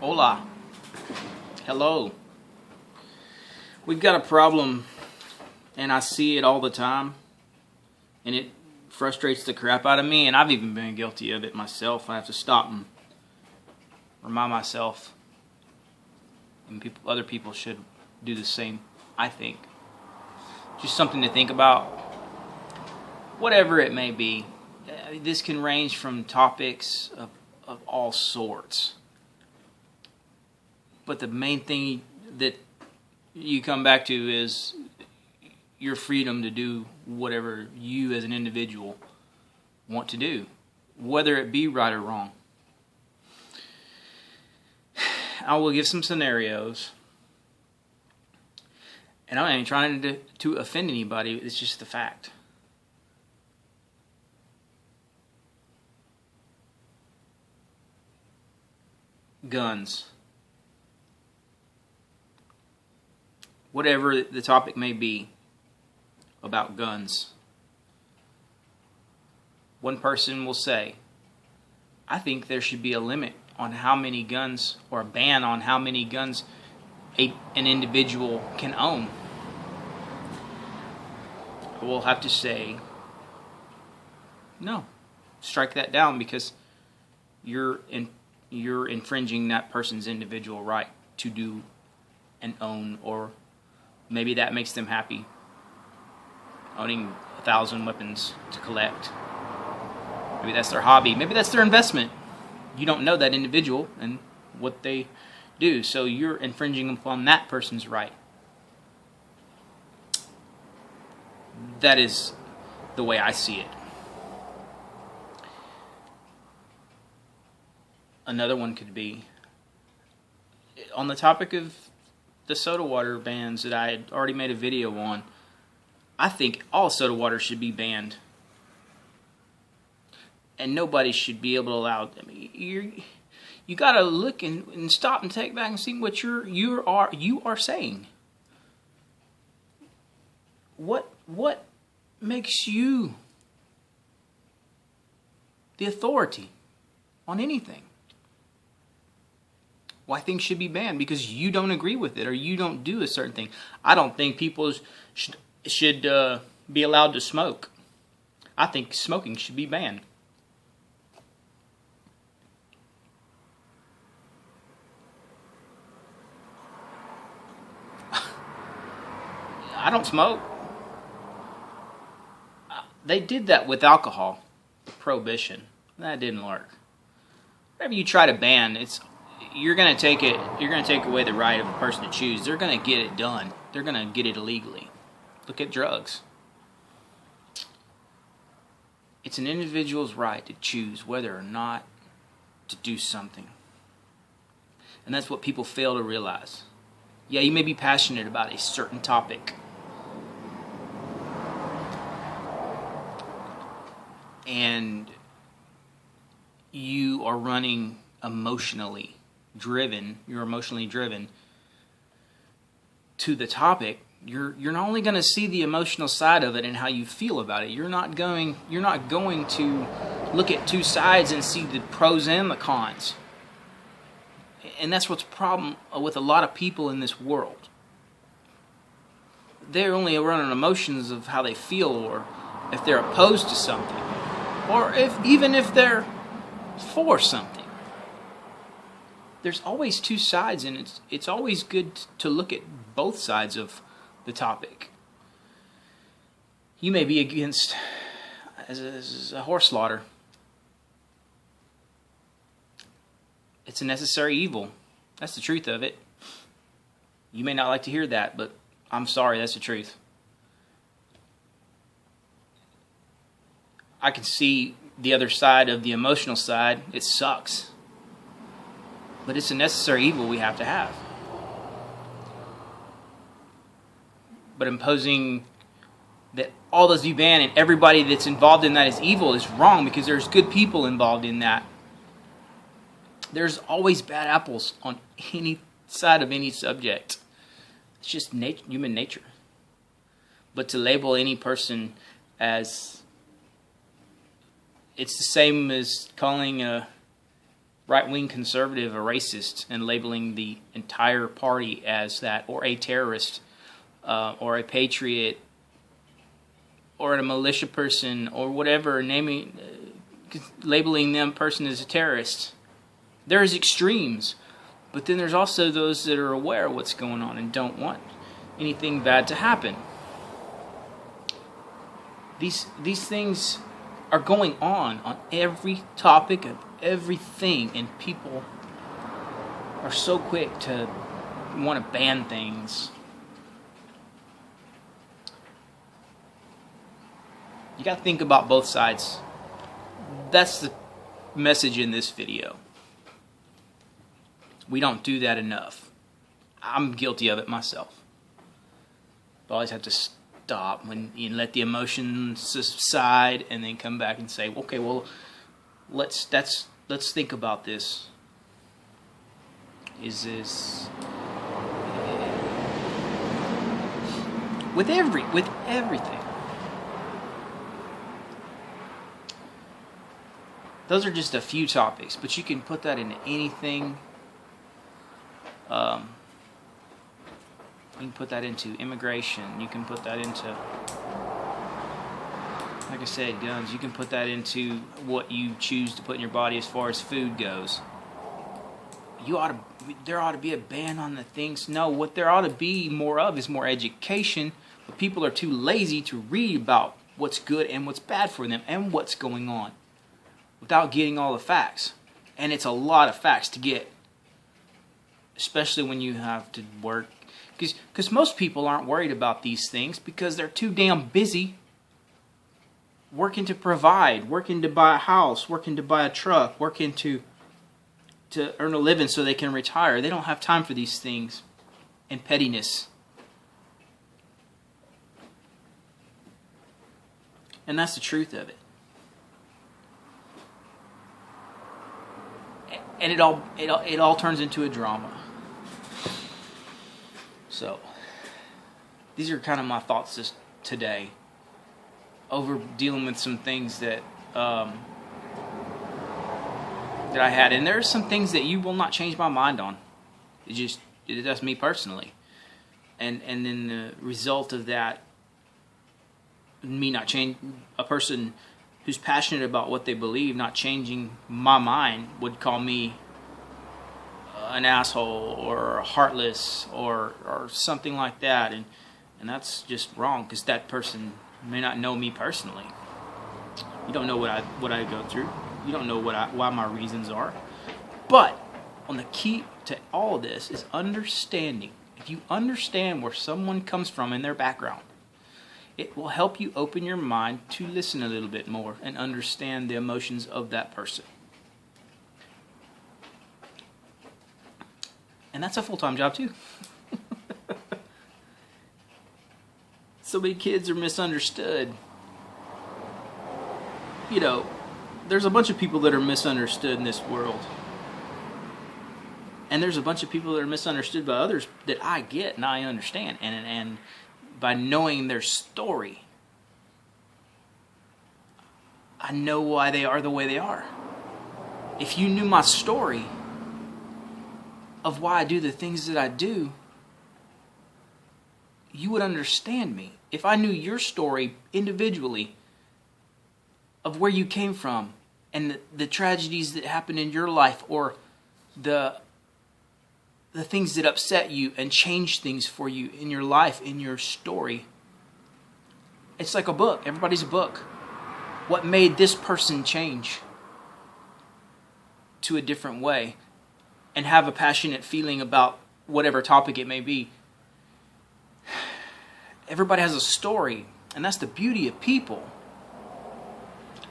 Hola. Hello. We've got a problem, and I see it all the time, and it frustrates the crap out of me, and I've even been guilty of it myself. I have to stop and remind myself, and other people should do the same, I think. Just something to think about, whatever it may be. This can range from topics of all sorts. But the main thing that you come back to is your freedom to do whatever you as an individual want to do, whether it be right or wrong. I will give some scenarios, and I ain't trying to offend anybody. It's just the fact. Guns. Whatever the topic may be about guns. One person will say, I think there should be a limit on how many guns, or a ban on how many guns an individual can own. I will have to say, no, strike that down, because you're infringing that person's individual right to do and own, or maybe that makes them happy, owning 1,000 weapons to collect. Maybe that's their hobby. Maybe that's their investment. You don't know that individual and what they do, so you're infringing upon that person's right. That is the way I see it. Another one could be, on the topic of the soda water bans that I had already made a video on, I think all soda water should be banned. And nobody should be able to allow. I mean, you got to look and stop and take back and see what you are saying. What makes you the authority on anything? Why things should be banned? Because you don't agree with it, or you don't do a certain thing. I don't think people should be allowed to smoke. I think smoking should be banned. I don't smoke. They did that with alcohol, prohibition. That didn't work. Whatever you try to ban, you're going to take away the right of a person to choose. They're going to get it done. They're going to get it illegally. Look at drugs. It's an individual's right to choose whether or not to do something. And that's what people fail to realize. Yeah, you may be passionate about a certain topic, and you are running emotionally driven. You're emotionally driven to the topic. You're not only going to see the emotional side of it and how you feel about it. You're not going to look at two sides and see the pros and the cons. And that's what's the problem with a lot of people in this world. They're only running emotions of how they feel, or if they're opposed to something, or even if they're for something. There's always two sides, and it's always good to look at both sides of the topic. You may be against as a horse slaughter. It's a necessary evil. That's the truth of it. You may not like to hear that, but I'm sorry, that's the truth. I can see the other side of the emotional side. It sucks. But it's a necessary evil we have to have. But imposing that all those be banned and everybody that's involved in that is evil is wrong, because there's good people involved in that. There's always bad apples on any side of any subject. It's just human nature. But to label any person as, it's the same as calling a right-wing conservative a racist and labeling the entire party as that, or a terrorist, or a patriot, or a militia person, or whatever, labeling them person as a terrorist. There's extremes, but then there's also those that are aware of what's going on and don't want anything bad to happen. These things are going on every topic of everything, and people are so quick to want to ban things. You got to think about both sides. That's the message in this video. We don't do that enough. I'm guilty of it myself. I always have to stop when you let the emotions subside and then come back and say, okay, well, let's think about this. Is this with everything? Those are just a few topics, but you can put that into anything. You can put that into immigration. You can put that into, like I said, guns. You can put that into what you choose to put in your body as far as food goes. There ought to be a ban on the things. No, what there ought to be more of is more education. But people are too lazy to read about what's good and what's bad for them and what's going on without getting all the facts. And it's a lot of facts to get, especially when you have to work. Because most people aren't worried about these things because they're too damn busy working to provide, working to buy a house, working to buy a truck, working to earn a living so they can retire. They don't have time for these things and pettiness. And that's the truth of it. And it all turns into a drama. So, these are kind of my thoughts today over dealing with some things that I had. And there are some things that you will not change my mind on. That's me personally. And then the result of that, me not change, a person who's passionate about what they believe, not changing my mind, would call me an asshole or heartless or something like that, and that's just wrong because that person may not know me personally. You don't know what I go through. You don't know why my reasons are. But on the key to all of this is understanding. If you understand where someone comes from in their background, it will help you open your mind to listen a little bit more and understand the emotions of that person. And that's a full-time job too. So many kids are misunderstood. You know, there's a bunch of people that are misunderstood in this world. And there's a bunch of people that are misunderstood by others that I get and I understand. And by knowing their story, I know why they are the way they are. If you knew my story of why I do the things that I do, you would understand me. If I knew your story individually of where you came from and the tragedies that happened in your life, or the things that upset you and changed things for you in your life, in your story, it's like a book. Everybody's a book. What made this person change to a different way and have a passionate feeling about whatever topic it may be? Everybody has a story, and that's the beauty of people.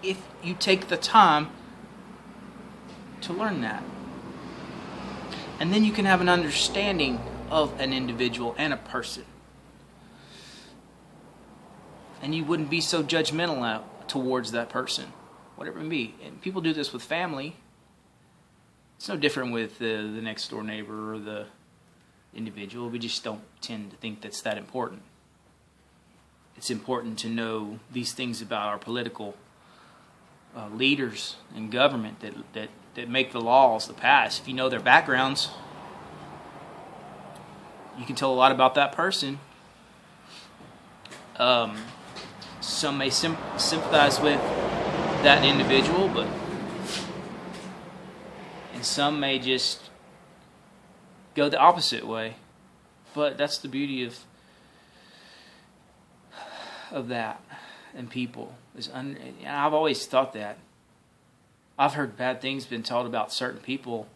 If you take the time to learn that. And then you can have an understanding of an individual and a person. And you wouldn't be so judgmental towards that person, whatever it may be. And people do this with family. It's no different with the next door neighbor or the individual. We just don't tend to think that's that important. It's important to know these things about our political leaders in government that make the laws, the pass. If you know their backgrounds, you can tell a lot about that person. Some may sympathize with that individual, and some may just go the opposite way. But that's the beauty of that and people. I've always thought that. I've heard bad things been told about certain people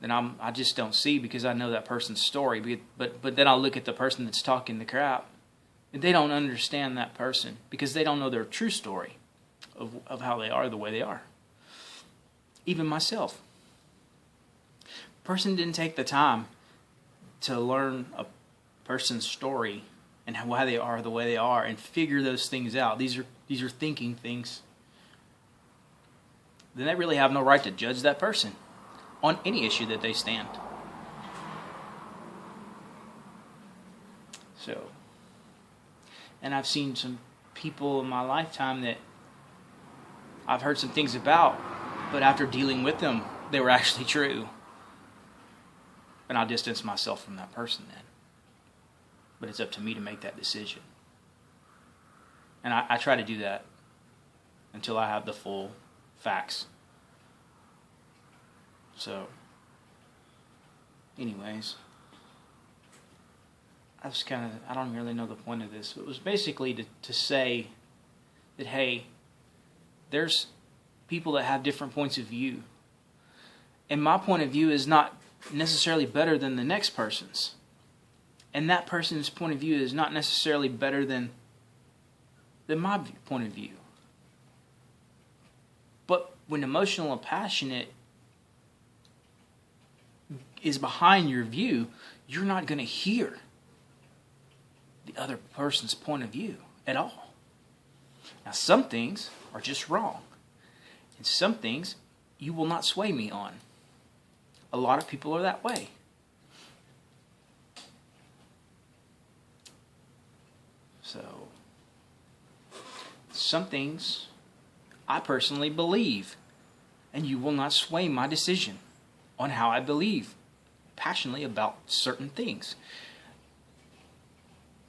that I just don't see because I know that person's story. But then I'll look at the person that's talking the crap, and they don't understand that person because they don't know their true story of how they are the way they are. Even myself. Person didn't take the time to learn a person's story and why they are the way they are and figure those things out. These are thinking things. Then they really have no right to judge that person on any issue that they stand. So, and I've seen some people in my lifetime that I've heard some things about, but after dealing with them, they were actually true. And I'll distance myself from that person then. But it's up to me to make that decision. And I try to do that until I have the full facts. So, anyways, I don't really know the point of this. It was basically to say that, hey, there's people that have different points of view. And my point of view is not necessarily better than the next person's. And that person's point of view is not necessarily better than my point of view. But when emotional and passionate is behind your view, you're not going to hear the other person's point of view at all. Now, some things are just wrong. And some things you will not sway me on. A lot of people are that way. So, some things I personally believe, and you will not sway my decision on how I believe passionately about certain things.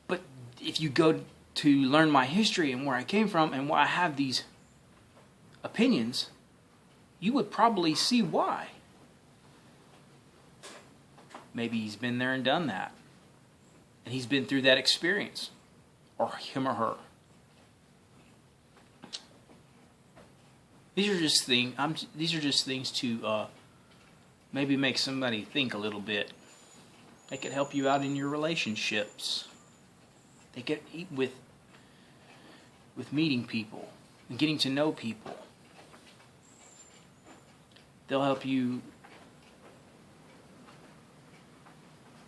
But if you go to learn my history and where I came from and why I have these opinions, you would probably see why. Maybe he's been there and done that. And he's been through that experience. Or him or her. These are just things to maybe make somebody think a little bit. They could help you out in your relationships. They could with meeting people and getting to know people. They'll help you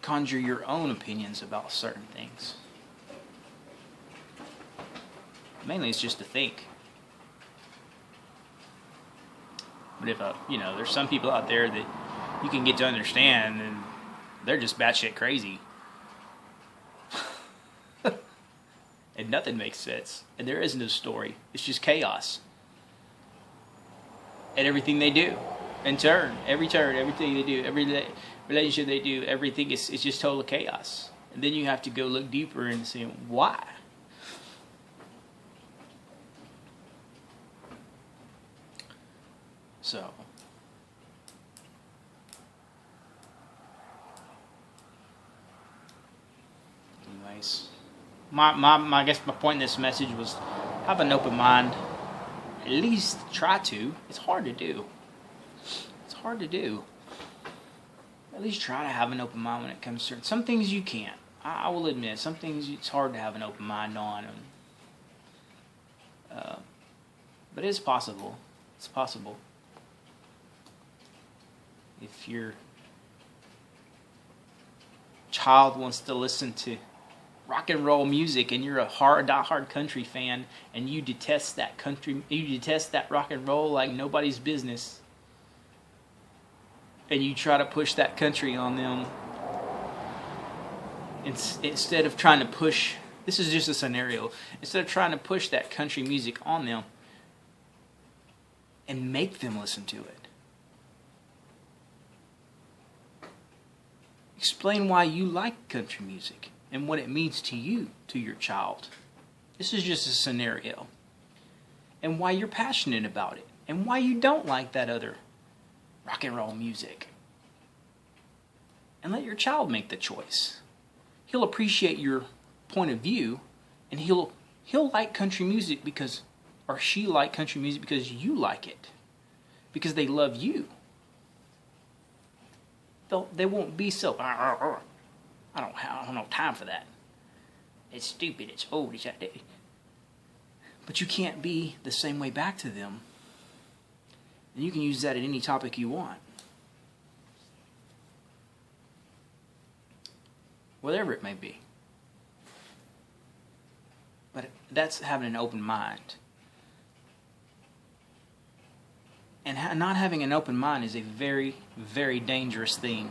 conjure your own opinions about certain things. Mainly it's just to think. But if there's some people out there that you can get to understand, and they're just batshit crazy. And nothing makes sense. And there is no story. It's just chaos. And everything they do. Everything they do, every relationship they do, everything is just total chaos. And then you have to go look deeper and see why. So, anyways, I guess my point in this message was have an open mind. At least try to. It's hard to do. At least try to have an open mind when it comes to some things you can't. I will admit, some things it's hard to have an open mind on. But it's possible. It's possible. If your child wants to listen to rock and roll music and you're a die-hard country fan and you detest that rock and roll like nobody's business, and you try to push that country on them, instead of trying to push, this is just a scenario, instead of trying to push that country music on them, and make them listen to it. Explain why you like country music and what it means to you, to your child. This is just a scenario. And why you're passionate about it. And why you don't like that other rock and roll music. And let your child make the choice. He'll appreciate your point of view, and he'll like country music because, or she like country music because you like it. Because they love you. They won't be so, I don't have time for that. It's stupid, it's old, it's outdated. But you can't be the same way back to them. And you can use that at any topic you want. Whatever it may be. But that's having an open mind. And not having an open mind is a very, very dangerous thing.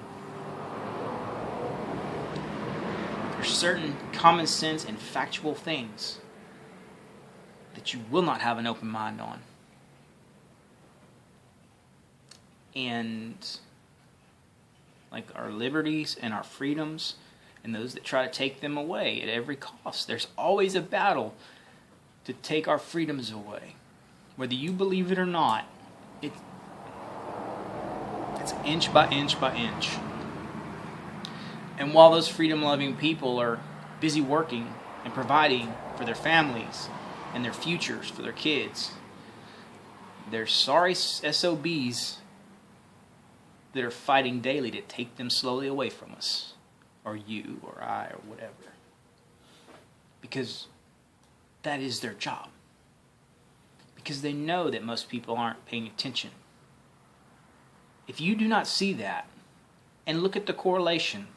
There's certain common sense and factual things that you will not have an open mind on. And like our liberties and our freedoms and those that try to take them away at every cost. There's always a battle to take our freedoms away. Whether you believe it or not, it's inch by inch by inch. And while those freedom-loving people are busy working and providing for their families and their futures for their kids, there's sorry SOBs that are fighting daily to take them slowly away from us, or you, or I, or whatever. Because that is their job. Because they know that most people aren't paying attention. If you do not see that, and look at the correlation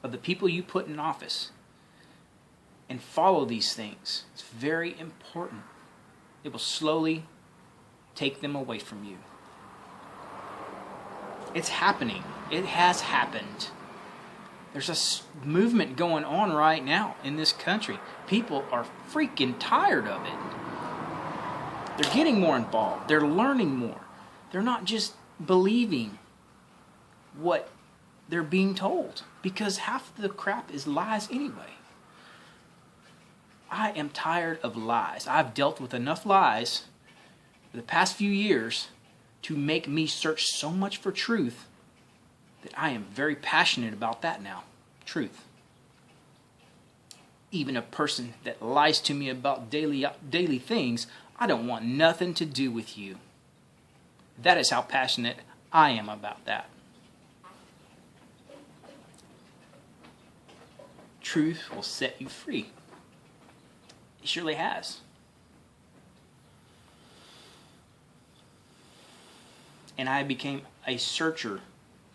of the people you put in office, and follow these things, it's very important. It will slowly take them away from you. It's happening. It has happened. There's a movement going on right now in this country. People are freaking tired of it. They're getting more involved. They're learning more. They're not just believing what they're being told, because half the crap is lies anyway. I am tired of lies. I've dealt with enough lies for the past few years to make me search so much for truth that I am very passionate about that now. Truth. Even a person that lies to me about daily things, I don't want nothing to do with you. That is how passionate I am about that. Truth will set you free. It surely has. And I became a searcher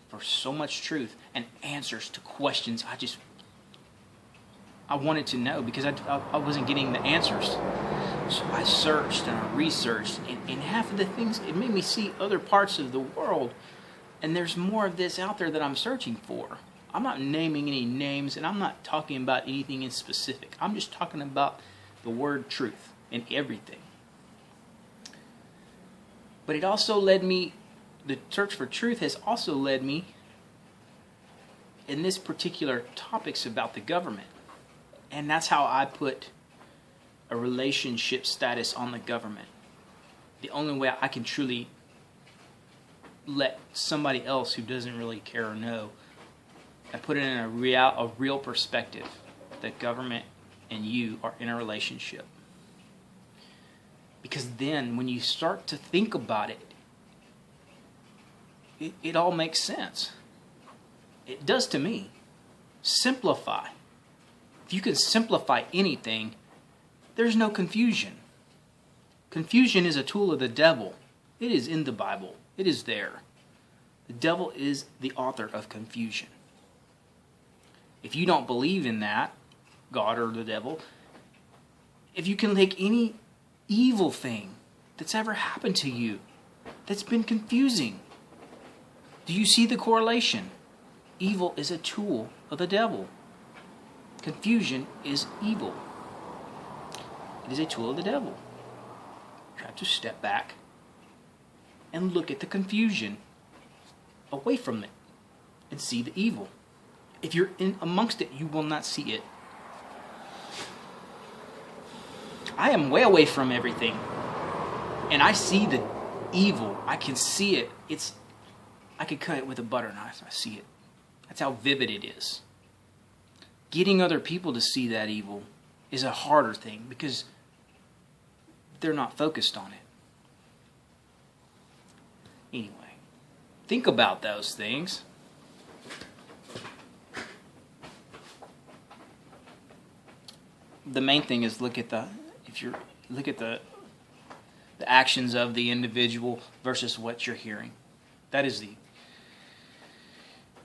for so much truth and answers to questions I wanted to know, because I wasn't getting the answers. So I searched and I researched, and half of the things, it made me see other parts of the world, and there's more of this out there that I'm searching for. I'm not naming any names, and I'm not talking about anything in specific. I'm just talking about the word truth in everything. But it also led me, the search for truth has also led me in this particular topics about the government. And that's how I put a relationship status on the government. The only way I can truly let somebody else who doesn't really care or know, I put it in a real perspective. The government and you are in a relationship. Because then when you start to think about it, it all makes sense. It does to me. Simplify. If you can simplify anything, there's no confusion. Confusion is a tool of the devil. It is in the Bible. It is there. The devil is the author of confusion. If you don't believe in that, God or the devil, if you can take any evil thing that's ever happened to you that's been confusing, do you see the correlation? Evil is a tool of the devil. Confusion is evil. It is a tool of the devil. You have to step back and look at the confusion away from it and see the evil. If you're in amongst it, you will not see it. I am way away from everything, and I see the evil. I can see it. I could cut it with a butter knife. I see it. That's how vivid it is. Getting other people to see that evil is a harder thing because they're not focused on it. Anyway, think about those things. The main thing is look at the actions of the individual versus what you're hearing. That is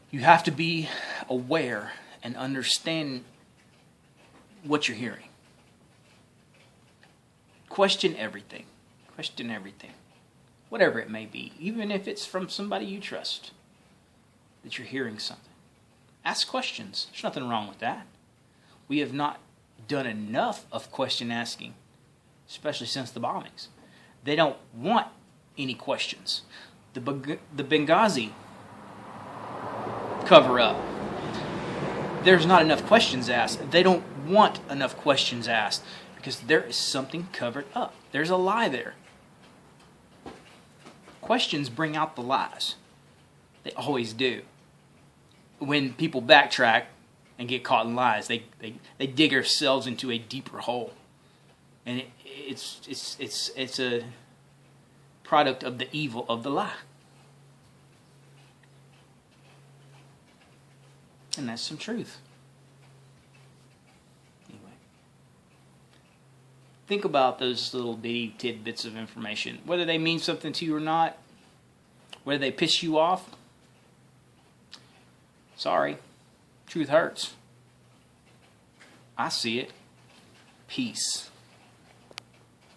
you have to be aware and understand what you're hearing. Question everything. Question everything. Whatever it may be. Even if it's from somebody you trust. That you're hearing something. Ask questions. There's nothing wrong with that. We have not done enough of question asking. Especially since the bombings. They don't want any questions. The Benghazi cover up. There's not enough questions asked. They don't want enough questions asked because there is something covered up. There's a lie there. Questions bring out the lies. They always do. When people backtrack and get caught in lies, they dig ourselves into a deeper hole. And it's a product of the evil of the lie. And that's some truth. Anyway. Think about those little bitty tidbits of information. Whether they mean something to you or not. Whether they piss you off. Sorry. Truth hurts. I see it. Peace.